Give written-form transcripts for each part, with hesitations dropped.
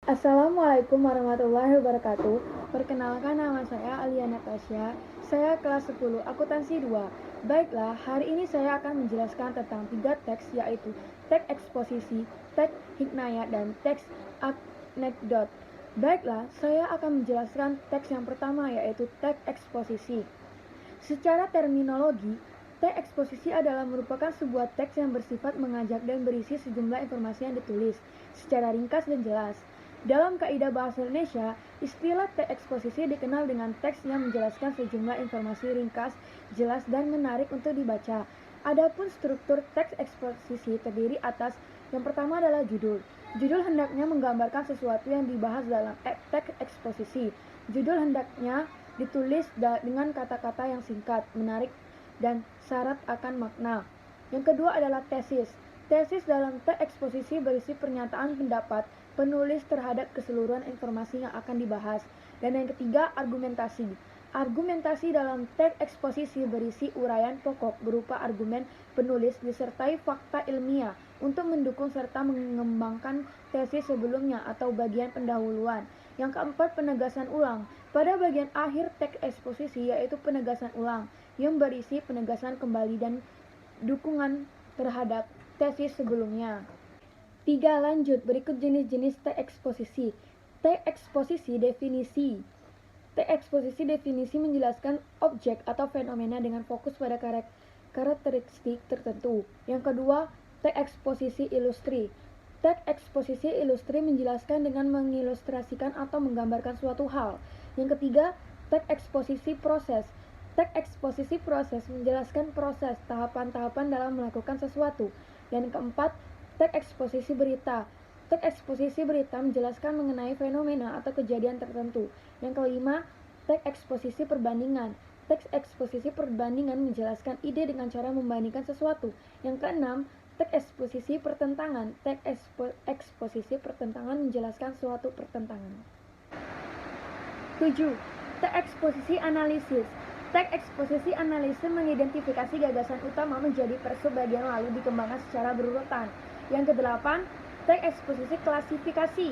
Assalamualaikum warahmatullahi wabarakatuh. Perkenalkan, nama saya Alia Natasha. Saya kelas 10 akuntansi 2. Baiklah, hari ini saya akan menjelaskan tentang 3 teks, yaitu teks eksposisi, teks hikayat, dan teks anekdot. Baiklah, saya akan menjelaskan teks yang pertama, yaitu teks eksposisi. Secara terminologi, teks eksposisi adalah merupakan sebuah teks yang bersifat mengajak dan berisi sejumlah informasi yang ditulis secara ringkas dan jelas. Dalam kaidah bahasa Indonesia, istilah teks eksposisi dikenal dengan teks yang menjelaskan sejumlah informasi ringkas, jelas, dan menarik untuk dibaca. Adapun struktur teks eksposisi terdiri atas yang pertama adalah judul. Judul hendaknya menggambarkan sesuatu yang dibahas dalam teks eksposisi. Judul hendaknya ditulis dengan kata-kata yang singkat, menarik, dan syarat akan makna. Yang kedua adalah tesis. Tesis dalam teks eksposisi berisi pernyataan pendapat penulis terhadap keseluruhan informasi yang akan dibahas. Dan yang ketiga, argumentasi. Argumentasi dalam teks eksposisi berisi uraian pokok berupa argumen penulis disertai fakta ilmiah untuk mendukung serta mengembangkan tesis sebelumnya atau bagian pendahuluan. Yang keempat, penegasan ulang. Pada bagian akhir teks eksposisi yaitu penegasan ulang yang berisi penegasan kembali dan dukungan terhadap tesis sebelumnya. 3. Lanjut, berikut jenis-jenis teks eksposisi. Teks eksposisi definisi. Teks eksposisi definisi menjelaskan objek atau fenomena dengan fokus pada karakteristik tertentu. Yang kedua, teks eksposisi ilustri. Teks eksposisi ilustri menjelaskan dengan mengilustrasikan atau menggambarkan suatu hal. Yang ketiga, teks eksposisi proses. Teks eksposisi proses menjelaskan proses, tahapan-tahapan dalam melakukan sesuatu. Dan keempat, teks eksposisi berita. Teks eksposisi berita menjelaskan mengenai fenomena atau kejadian tertentu. Yang kelima, teks eksposisi perbandingan. Teks eksposisi perbandingan menjelaskan ide dengan cara membandingkan sesuatu. Yang keenam, teks eksposisi pertentangan. Teks eksposisi pertentangan menjelaskan suatu pertentangan. 7. Teks eksposisi analisis. Teks eksposisi analisis mengidentifikasi gagasan utama menjadi persebagian lalu dikembangkan secara berurutan. Yang kedelapan, teks eksposisi klasifikasi.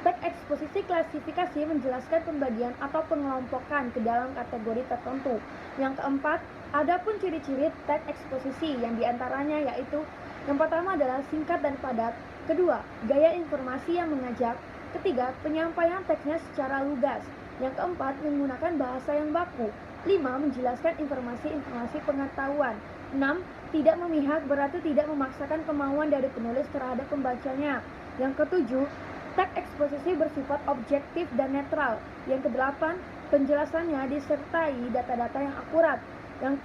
Teks eksposisi klasifikasi menjelaskan pembagian atau pengelompokan ke dalam kategori tertentu. Yang keempat, adapun ciri-ciri teks eksposisi yang diantaranya yaitu yang pertama adalah singkat dan padat. Kedua, gaya informasi yang mengajak. Ketiga, penyampaian teksnya secara lugas. Yang keempat, menggunakan bahasa yang baku. 5. Menjelaskan informasi-informasi pengetahuan. 6. Tidak memihak berarti tidak memaksakan kemauan dari penulis terhadap pembacanya. Yang ketujuh, teks eksposisi bersifat objektif dan netral. Yang kedelapan, penjelasannya disertai data-data yang akurat. Yang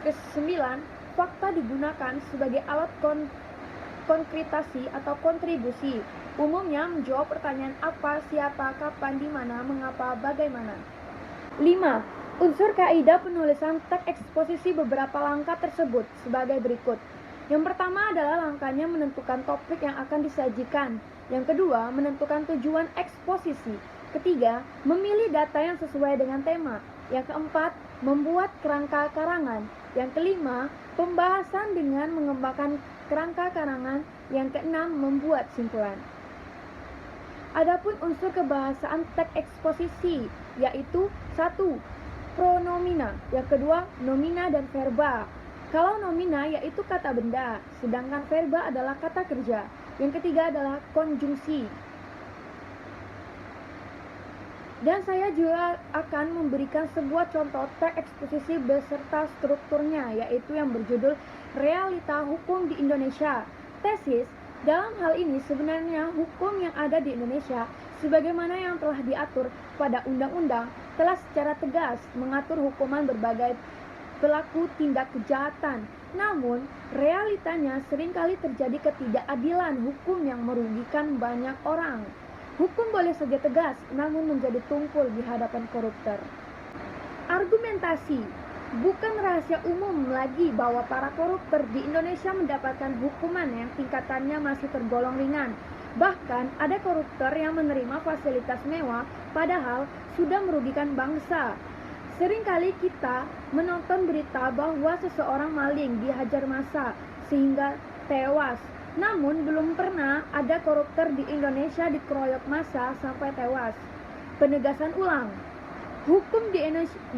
kesembilan, fakta digunakan sebagai alat konkretasi atau kontribusi. Umumnya menjawab pertanyaan apa, siapa, kapan, di mana, mengapa, bagaimana. 5. Unsur kaidah penulisan teks eksposisi beberapa langkah tersebut sebagai berikut. Yang pertama adalah langkahnya menentukan topik yang akan disajikan. Yang kedua, menentukan tujuan eksposisi. Ketiga, memilih data yang sesuai dengan tema. Yang keempat, membuat kerangka karangan. Yang kelima, pembahasan dengan mengembangkan kerangka karangan. Yang keenam, membuat simpulan. Adapun unsur kebahasaan teks eksposisi yaitu 1. Pronomina, yang kedua nomina dan verba. Kalau nomina yaitu kata benda, sedangkan verba adalah kata kerja. Yang ketiga adalah konjungsi. Dan saya juga akan memberikan sebuah contoh teks eksposisi beserta strukturnya, yaitu yang berjudul Realita Hukum di Indonesia. Tesis, dalam hal ini sebenarnya hukum yang ada di Indonesia sebagaimana yang telah diatur pada undang-undang telah secara tegas mengatur hukuman berbagai pelaku tindak kejahatan. Namun, realitanya seringkali terjadi ketidakadilan hukum yang merugikan banyak orang. Hukum boleh saja tegas, namun menjadi tumpul di hadapan koruptor. Argumentasi. Bukan rahasia umum lagi bahwa para koruptor di Indonesia mendapatkan hukuman yang tingkatannya masih tergolong ringan. Bahkan ada koruptor yang menerima fasilitas mewah padahal sudah merugikan bangsa. Seringkali kita menonton berita bahwa seseorang maling dihajar massa sehingga tewas. Namun belum pernah ada koruptor di Indonesia dikeroyok massa sampai tewas. Penegasan ulang. Hukum di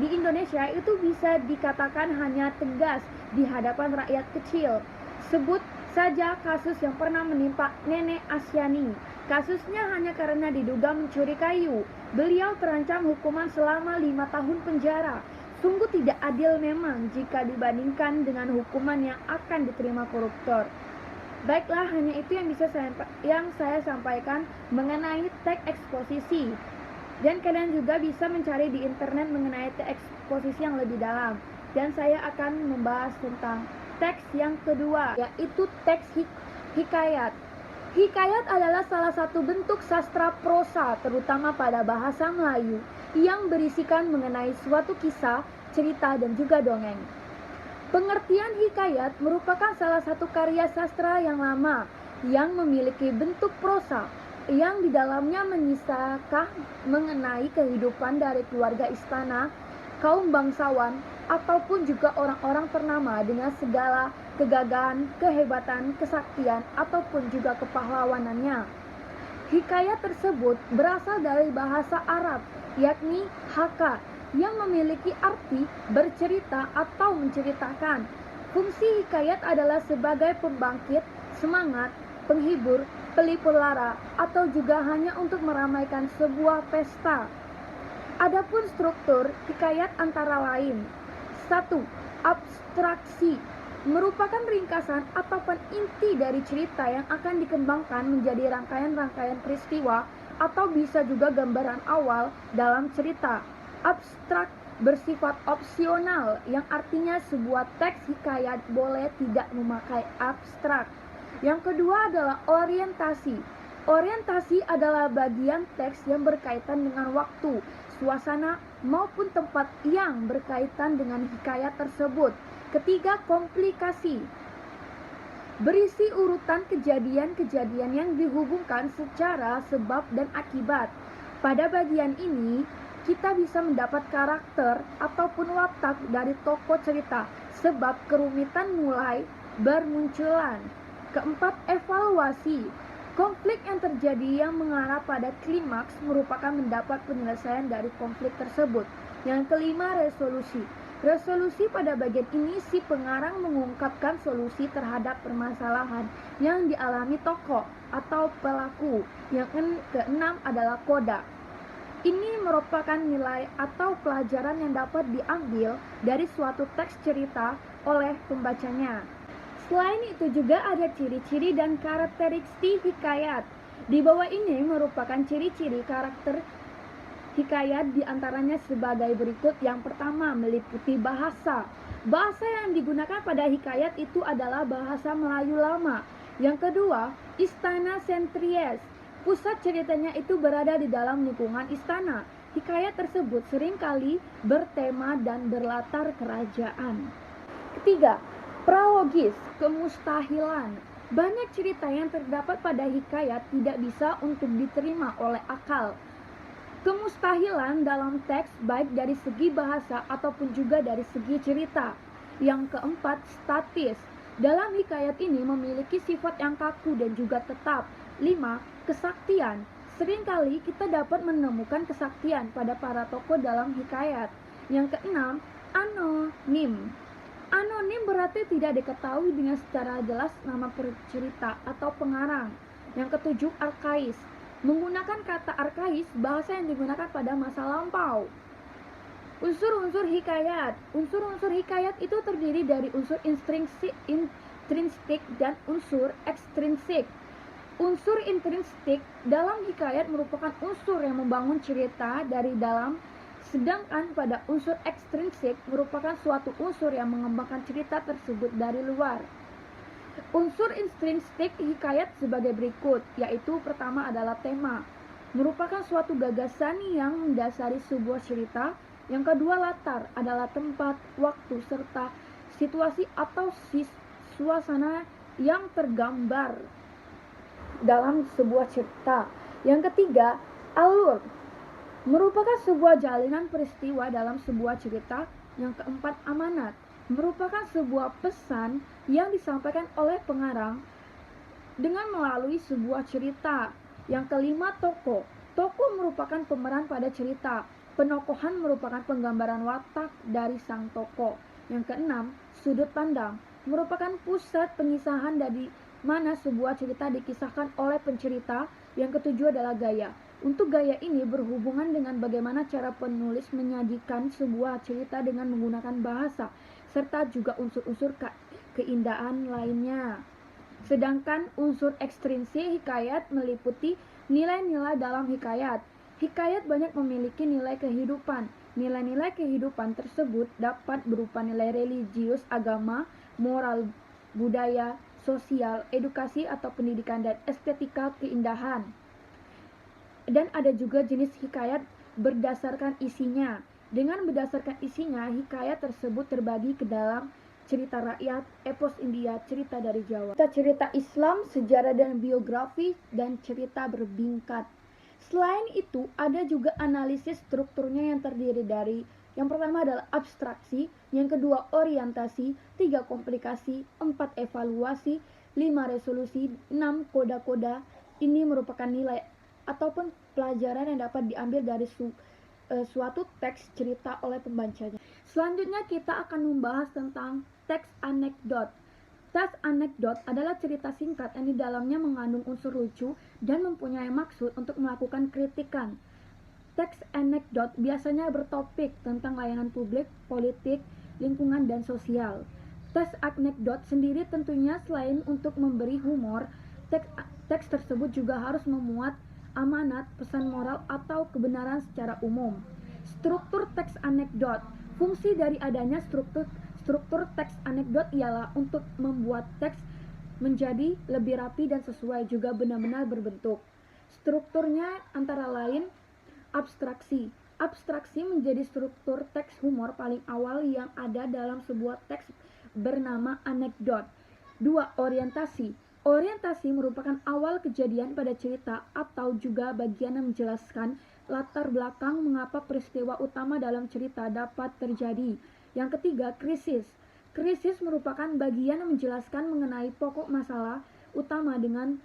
Indonesia itu bisa dikatakan hanya tegas di hadapan rakyat kecil. Sebut saja kasus yang pernah menimpa Nenek Asyani. Kasusnya hanya karena diduga mencuri kayu. Beliau terancam hukuman selama 5 tahun penjara. Sungguh tidak adil memang jika dibandingkan dengan hukuman yang akan diterima koruptor. Baiklah, hanya itu yang saya sampaikan mengenai teks eksposisi. Dan kalian juga bisa mencari di internet mengenai teks eksposisi yang lebih dalam. Dan saya akan membahas tentang teks yang kedua, yaitu teks hikayat. Hikayat adalah salah satu bentuk sastra prosa, terutama pada bahasa Melayu, yang berisikan mengenai suatu kisah, cerita, dan juga dongeng. Pengertian hikayat merupakan salah satu karya sastra yang lama, yang memiliki bentuk prosa, yang di dalamnya mengisahkan mengenai kehidupan dari keluarga istana, kaum bangsawan, ataupun juga orang-orang ternama dengan segala kegagahan, kehebatan, kesaktian, ataupun juga kepahlawanannya. Hikayat tersebut berasal dari bahasa Arab, yakni haka, yang memiliki arti bercerita atau menceritakan. Fungsi hikayat adalah sebagai pembangkit semangat, penghibur, pelipur lara, atau juga hanya untuk meramaikan sebuah pesta. Adapun struktur hikayat antara lain: 1. Abstraksi merupakan ringkasan ataupun inti dari cerita yang akan dikembangkan menjadi rangkaian-rangkaian peristiwa atau bisa juga gambaran awal dalam cerita. Abstrak bersifat opsional, yang artinya sebuah teks hikayat boleh tidak memakai abstrak. Yang kedua adalah orientasi. Orientasi adalah bagian teks yang berkaitan dengan waktu, suasana, maupun tempat yang berkaitan dengan hikayat tersebut. Ketiga, komplikasi. Berisi urutan kejadian-kejadian yang dihubungkan secara sebab dan akibat. Pada bagian ini, kita bisa mendapat karakter ataupun watak dari tokoh cerita, sebab kerumitan mulai bermunculan. Keempat, evaluasi. Konflik yang terjadi yang mengarah pada klimaks merupakan mendapat penyelesaian dari konflik tersebut. Yang kelima, resolusi. Resolusi pada bagian ini si pengarang mengungkapkan solusi terhadap permasalahan yang dialami tokoh atau pelaku. Yang keenam adalah koda. Ini merupakan nilai atau pelajaran yang dapat diambil dari suatu teks cerita oleh pembacanya. Selain itu juga ada ciri-ciri dan karakteristik hikayat. Di bawah ini merupakan ciri-ciri karakter hikayat, diantaranya sebagai berikut. Yang pertama, meliputi bahasa. Bahasa yang digunakan pada hikayat itu adalah bahasa Melayu lama. Yang kedua, istana sentries. Pusat ceritanya itu berada di dalam lingkungan istana. Hikayat tersebut seringkali bertema dan berlatar kerajaan. Ketiga, prologis, kemustahilan. Banyak cerita yang terdapat pada hikayat tidak bisa untuk diterima oleh akal. Kemustahilan dalam teks baik dari segi bahasa ataupun juga dari segi cerita. Yang keempat, statis. Dalam hikayat ini memiliki sifat yang kaku dan juga tetap. 5. Kesaktian. Seringkali kita dapat menemukan kesaktian pada para tokoh dalam hikayat. Yang keenam, anonim. Anonim berarti tidak diketahui dengan secara jelas nama pencerita atau pengarang. Yang ketujuh, arkais. Menggunakan kata arkais, bahasa yang digunakan pada masa lampau. Unsur-unsur hikayat. Unsur-unsur hikayat itu terdiri dari unsur intrinsik dan unsur ekstrinsik. Unsur intrinsik dalam hikayat merupakan unsur yang membangun cerita dari dalam, sedangkan pada unsur ekstrinsik merupakan suatu unsur yang mengembangkan cerita tersebut dari luar. Unsur intrinsik hikayat sebagai berikut, yaitu pertama adalah tema, merupakan suatu gagasan yang mendasari sebuah cerita. Yang kedua, latar, adalah tempat, waktu, serta situasi atau suasana yang tergambar dalam sebuah cerita. Yang ketiga, alur, merupakan sebuah jalinan peristiwa dalam sebuah cerita. Yang keempat, amanat, merupakan sebuah pesan yang disampaikan oleh pengarang dengan melalui sebuah cerita. Yang kelima, tokoh. Tokoh merupakan pemeran pada cerita. Penokohan merupakan penggambaran watak dari sang tokoh. Yang keenam, sudut pandang merupakan pusat pengisahan dari mana sebuah cerita dikisahkan oleh pencerita. Yang ketujuh adalah gaya. Untuk gaya ini berhubungan dengan bagaimana cara penulis menyajikan sebuah cerita dengan menggunakan bahasa, serta juga unsur-unsur keindahan lainnya. Sedangkan unsur ekstrinsi hikayat meliputi nilai-nilai dalam hikayat. Hikayat banyak memiliki nilai kehidupan. Nilai-nilai kehidupan tersebut dapat berupa nilai religius, agama, moral, budaya, sosial, edukasi atau pendidikan, dan estetika keindahan. Dan ada juga jenis hikayat berdasarkan isinya. Dengan berdasarkan isinya, hikayat tersebut terbagi ke dalam cerita rakyat, epos India, cerita dari Jawa, cerita Islam, sejarah dan biografi, dan cerita berbingkat. Selain itu, ada juga analisis strukturnya yang terdiri dari yang pertama adalah abstraksi, yang kedua orientasi, 3 komplikasi, 4 evaluasi, 5 resolusi, 6 koda-koda. Ini merupakan nilai ataupun pelajaran yang dapat diambil dari suatu teks cerita oleh pembacanya. Selanjutnya kita akan membahas tentang teks anekdot. Teks anekdot adalah cerita singkat yang di dalamnya mengandung unsur lucu dan mempunyai maksud untuk melakukan kritikan. Teks anekdot biasanya bertopik tentang layanan publik, politik, lingkungan, dan sosial. Teks anekdot sendiri tentunya selain untuk memberi humor, teks tersebut juga harus memuat amanat, pesan moral, atau kebenaran secara umum. Struktur teks anekdot. Fungsi dari adanya struktur teks anekdot ialah untuk membuat teks menjadi lebih rapi dan sesuai, juga benar-benar berbentuk. Strukturnya antara lain abstraksi. Abstraksi menjadi struktur teks humor paling awal yang ada dalam sebuah teks bernama anekdot. 2. Orientasi. Orientasi merupakan awal kejadian pada cerita atau juga bagian yang menjelaskan latar belakang mengapa peristiwa utama dalam cerita dapat terjadi. Yang ketiga, krisis. Krisis merupakan bagian yang menjelaskan mengenai pokok masalah utama dengan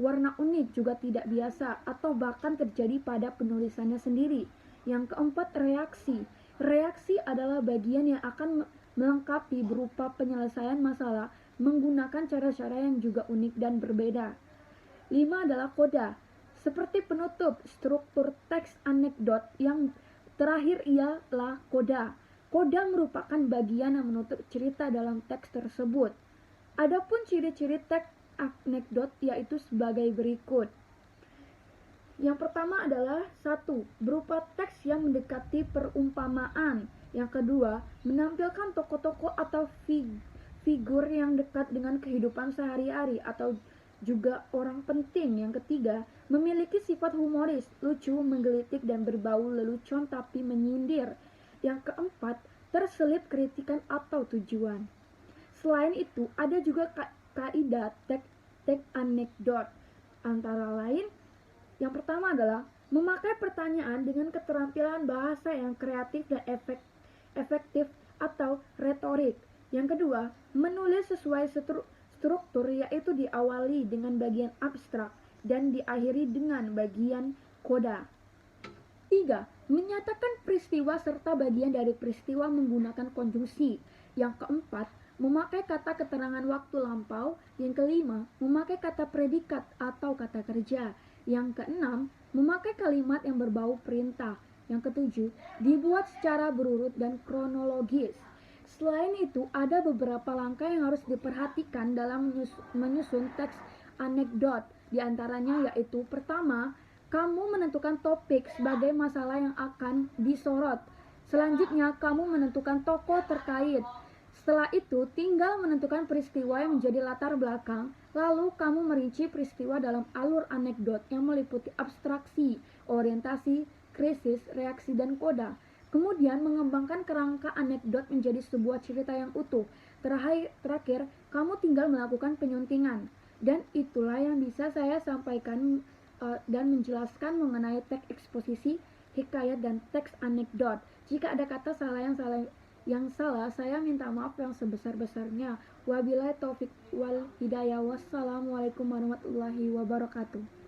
warna unik, juga tidak biasa, atau bahkan terjadi pada penulisannya sendiri. Yang keempat, reaksi. Reaksi adalah bagian yang akan melengkapi berupa penyelesaian masalah menggunakan cara-cara yang juga unik dan berbeda. 5 adalah koda. Seperti penutup struktur teks anekdot, yang terakhir ialah koda. Koda merupakan bagian yang menutup cerita dalam teks tersebut. Adapun ciri-ciri teks anekdot yaitu sebagai berikut. Yang pertama adalah 1. Berupa teks yang mendekati perumpamaan. Yang kedua, menampilkan tokoh-tokoh atau figur yang dekat dengan kehidupan sehari-hari atau juga orang penting. Yang ketiga, memiliki sifat humoris, lucu, menggelitik, dan berbau lelucon tapi menyindir. Yang keempat, terselip kritikan atau tujuan. Selain itu, ada juga kaidah teks anekdot. Antara lain, yang pertama adalah memakai pertanyaan dengan keterampilan bahasa yang kreatif dan efektif atau retorik. Yang kedua, menulis sesuai struktur, yaitu diawali dengan bagian abstrak dan diakhiri dengan bagian koda. 3. Menyatakan peristiwa serta bagian dari peristiwa menggunakan konjungsi. Yang keempat, memakai kata keterangan waktu lampau. Yang kelima, memakai kata predikat atau kata kerja. Yang keenam, memakai kalimat yang berbau perintah. Yang ketujuh, dibuat secara berurut dan kronologis. Selain itu, ada beberapa langkah yang harus diperhatikan dalam menyusun teks anekdot. Di antaranya yaitu, pertama, kamu menentukan topik sebagai masalah yang akan disorot. Selanjutnya, kamu menentukan tokoh terkait. Setelah itu, tinggal menentukan peristiwa yang menjadi latar belakang. Lalu, kamu merinci peristiwa dalam alur anekdot yang meliputi abstraksi, orientasi, krisis, reaksi, dan koda. Kemudian mengembangkan kerangka anekdot menjadi sebuah cerita yang utuh. Terakhir, kamu tinggal melakukan penyuntingan. Dan itulah yang bisa saya sampaikan dan menjelaskan mengenai teks eksposisi, hikayat, dan teks anekdot. Jika ada kata salah yang Yang salah, saya minta maaf yang sebesar-besarnya. Wabillahi taufik wal hidayah. Wassalamualaikum warahmatullahi wabarakatuh.